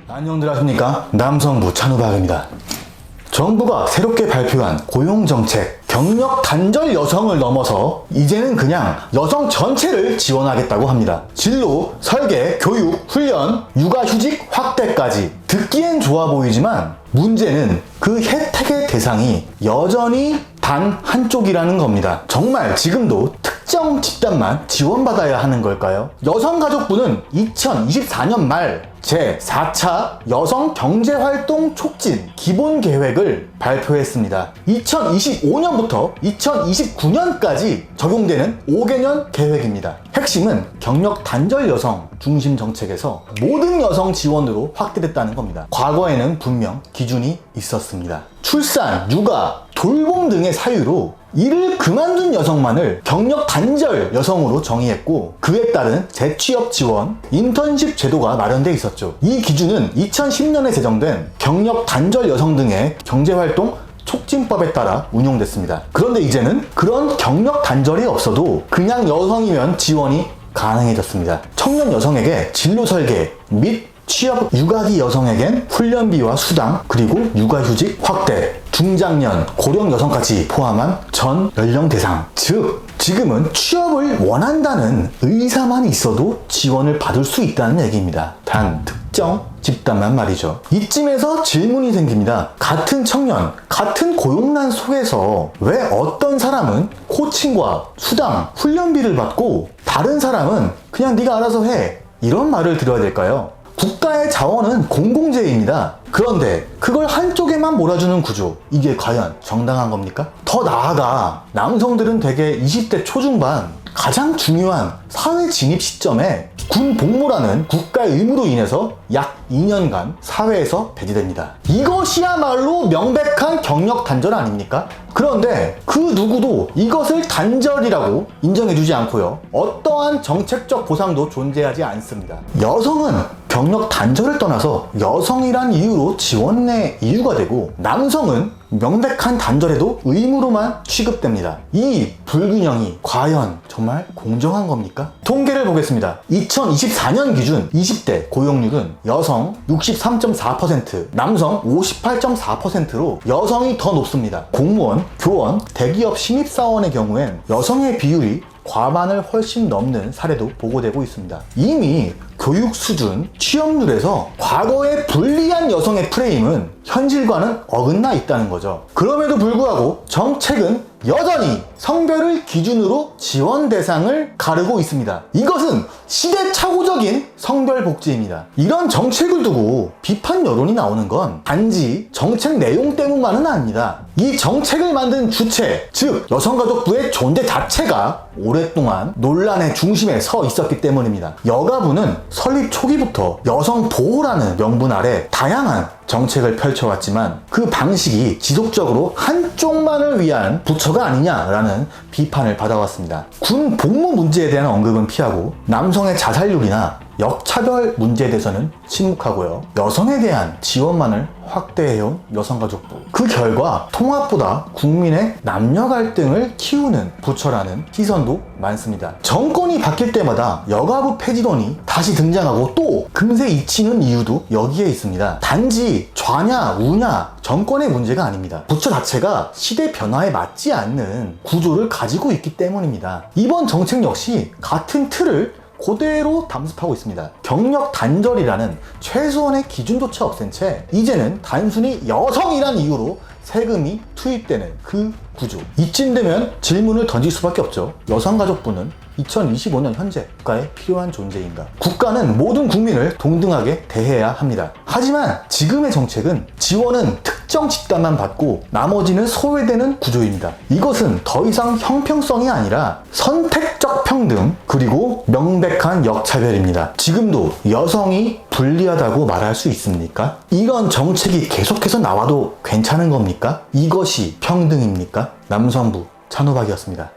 안녕들 하십니까? 남성부 찬우박입니다. 정부가 새롭게 발표한 고용정책, 경력 단절 여성을 넘어서 이제는 그냥 여성 전체를 지원하겠다고 합니다. 진로, 설계, 교육, 훈련, 육아휴직 확대까지 듣기엔 좋아 보이지만 문제는 그 혜택의 대상이 여전히 단 한쪽이라는 겁니다. 정말 지금도 특정 집단만 지원받아야 하는 걸까요? 여성가족부는 2024년 말 제4차 여성경제활동 촉진 기본계획을 발표했습니다. 2025년부터 2029년까지 적용되는 5개년 계획입니다. 핵심은 경력 단절 여성 중심 정책에서 모든 여성 지원으로 확대됐다는 겁니다. 과거에는 분명 기준이 있었습니다. 출산, 육아, 돌봄 등의 사유로 일을 그만둔 여성만을 경력 단절 여성으로 정의했고 그에 따른 재취업 지원, 인턴십 제도가 마련돼 있었죠. 이 기준은 2010년에 제정된 경력 단절 여성 등의 경제활동 촉진법에 따라 운용됐습니다. 그런데 이제는 그런 경력 단절이 없어도 그냥 여성이면 지원이 가능해졌습니다. 청년 여성에게 진로 설계 및 취업 육아기 여성에겐 훈련비와 수당, 그리고 육아휴직 확대, 중장년, 고령 여성까지 포함한 전 연령 대상. 즉, 지금은 취업을 원한다는 의사만 있어도 지원을 받을 수 있다는 얘기입니다. 단 특정 집단만 말이죠. 이쯤에서 질문이 생깁니다. 같은 청년, 같은 고용난 속에서 왜 어떤 사람은 코칭과 수당, 훈련비를 받고 다른 사람은 그냥 네가 알아서 해, 이런 말을 들어야 될까요? 국가의 자원은 공공재입니다. 그런데 그걸 한쪽에만 몰아주는 구조, 이게 과연 정당한 겁니까? 더 나아가 남성들은 대개 20대 초중반 가장 중요한 사회 진입 시점에 군 복무라는 국가의 의무로 인해서 약 2년간 사회에서 배제됩니다. 이것이야말로 명백한 경력 단절 아닙니까? 그런데 그 누구도 이것을 단절이라고 인정해주지 않고요. 어떠한 정책적 보상도 존재하지 않습니다. 여성은 경력 단절을 떠나서 여성이란 이유로 지원의 이유가 되고 남성은 명백한 단절에도 의무로만 취급됩니다. 이 불균형이 과연 정말 공정한 겁니까? 통계를 보겠습니다. 2024년 기준 20대 고용률은 여성 63.4%, 남성 58.4%로 여성이 더 높습니다. 공무원, 교원, 대기업 신입사원의 경우엔 여성의 비율이 과반을 훨씬 넘는 사례도 보고되고 있습니다. 이미 교육 수준, 취업률에서 과거의 불리한 여성의 프레임은 현실과는 어긋나 있다는 거죠. 그럼에도 불구하고 정책은 여전히 성별을 기준으로 지원 대상을 가르고 있습니다. 이것은 시대착오적인 성별복지입니다. 이런 정책을 두고 비판 여론이 나오는 건 단지 정책 내용 때문만은 아닙니다. 이 정책을 만든 주체, 즉 여성가족부의 존재 자체가 오랫동안 논란의 중심에 서 있었기 때문입니다. 여가부는 설립 초기부터 여성 보호라는 명분 아래 다양한 정책을 펼쳐왔지만 그 방식이 지속적으로 한쪽만을 위한 부처가 아니냐라는 비판을 받아왔습니다. 군 복무 문제에 대한 언급은 피하고 남성의 자살률이나 역차별 문제에 대해서는 침묵하고요. 여성에 대한 지원만을 확대해온 여성가족부. 그 결과 통합보다 국민의 남녀 갈등을 키우는 부처라는 시선도 많습니다. 정권이 바뀔 때마다 여가부 폐지론이 다시 등장하고 또 금세 잊히는 이유도 여기에 있습니다. 단지 좌냐 우냐 정권의 문제가 아닙니다. 부처 자체가 시대 변화에 맞지 않는 구조를 가지고 있기 때문입니다. 이번 정책 역시 같은 틀을 그대로 담습하고 있습니다. 경력 단절이라는 최소한의 기준조차 없앤 채 이제는 단순히 여성이란 이유로 세금이 투입되는 그 구조. 이쯤 되면 질문을 던질 수밖에 없죠. 여성가족부는 2025년 현재 국가에 필요한 존재인가? 국가는 모든 국민을 동등하게 대해야 합니다. 하지만 지금의 정책은 지원은 특정 집단만 받고 나머지는 소외되는 구조입니다. 이것은 더 이상 형평성이 아니라 선택적 평등, 그리고 명백한 역차별입니다. 지금도 여성이 불리하다고 말할 수 있습니까? 이런 정책이 계속해서 나와도 괜찮은 겁니까? 이것이 평등입니까? 남성부 찬우박이었습니다.